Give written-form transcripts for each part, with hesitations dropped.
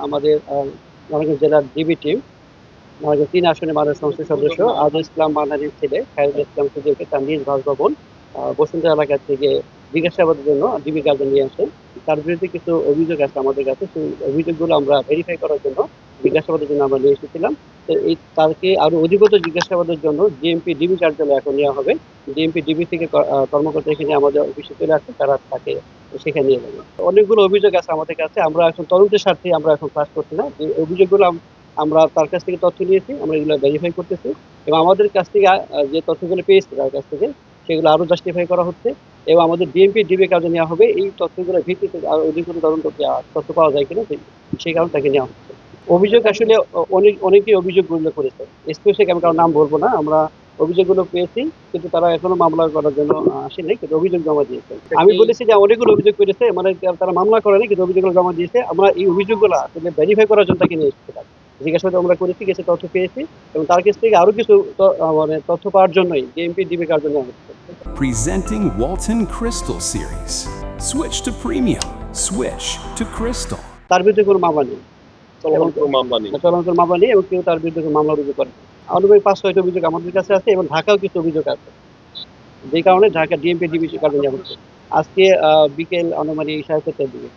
আমাদের নারায়ণগঞ্জ জেলার DB team Narayanganj ৩ আসনে মাননীয় সংসদ সদস্য আজহার ইসলাম মানহানির ছেলে খায়রুল ইসলাম সুজয়কে তার নিজ বাসভবন বসুন্ধরা এলাকা থেকে জিজ্ঞাসাবাদের জন্য ডিবি কার্ডে নিয়ে আসে। তার বিরুদ্ধে কিছু অভিযোগ আছে আমাদের কাছে। সেই অভিযোগগুলো আমরা ভেরিফাই করার জন্য জিজ্ঞাসাবাদের জন্য আমরা নিয়ে এসেছিলাম। তো এই তাকে আরো অধিকতর জিজ্ঞাসাবাদের জন্য ডিএমপি ডিবি কার্যালয়ে এখন নেওয়া হবে। ডিএমপি ডিবি থেকে কর্মকর্তা এখানে আমাদের অফিসে চলে আসে, তারা তাকে সেখানে নিয়ে যাবে। অনেকগুলো অভিযোগ আছে আমাদের কাছে। আমরা এখন তদন্তের স্বার্থে আমরা এখন কাজ করছি না। যে অভিযোগগুলো আমরা তার কাছ থেকে তথ্য নিয়েছি, আমরা এগুলো ভেরিফাই করতেছি এবং আমাদের কাছ থেকে যে তথ্যগুলো পেয়েছি তার কাছ থেকে সেগুলো আরো জাস্টিফাই করা হচ্ছে এবং আমাদের ডিএমপি ডিবি কাজে নেওয়া হবে। এই তথ্যগুলোর ভিত্তিতে আরো অধিকতর তদন্ত তথ্য পাওয়া যায় কিনা সেই কারণে তাকে নেওয়া হচ্ছে। অভিযোগ আসলে অনেকেই অভিযোগ উল্লেখ করেছে। স্পেসিফিক আমি কারো নাম বলবো না। আমরা অভিযোগগুলো পেয়েছি কিন্তু তারা এখনো মামলা করার জন্য আসেনি, কিন্তু অভিযোগ জমা দিয়েছে। আমি বলেছি যে অনেকগুলো অভিযোগ করেছে, মানে তারা মামলা করেনি কিন্তু অভিযোগগুলো জমা দিয়েছে। আমরা এই অভিযোগগুলো আসলে ভেরিফাই করার জন্য তাকে নিয়ে এসেছিলাম। জিজ্ঞাসাবাদ আমরা করেছি, কিছু তথ্য পেয়েছি এবং তার কাছ থেকে আরো কিছু মানে তথ্য পাওয়ার জন্যই ডিএমপি ডিবি কার জন্য হচ্ছে। Presenting Walton Crystal Series. Switch to premium. Switch to Crystal. তার বিরুদ্ধে কোনো মামলা নেই, চলমান কোনো মামলা নেই। মামলা নেই এবং কেউ তার বিরুদ্ধে কোনো মামলা রুজু করে। আনুমানিক ৫-৬টা অভিযোগ আমাদের কাছে আছে এবং ঢাকাও কিছু অভিযোগ আছে, যে কারণে ঢাকা ডিএমপি ডিবি কার্ডে নেওয়া হচ্ছে। আজকে বিকেল আনুমানিক 4:30টার দিকে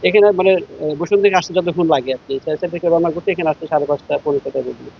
এখানে মানে বসুন্ধরা থেকে আসতে যতক্ষণ লাগে আর কি, 4:30 থেকে রওনা করতে এখানে আসতে 5:30 পৌনে 6টার দিকে।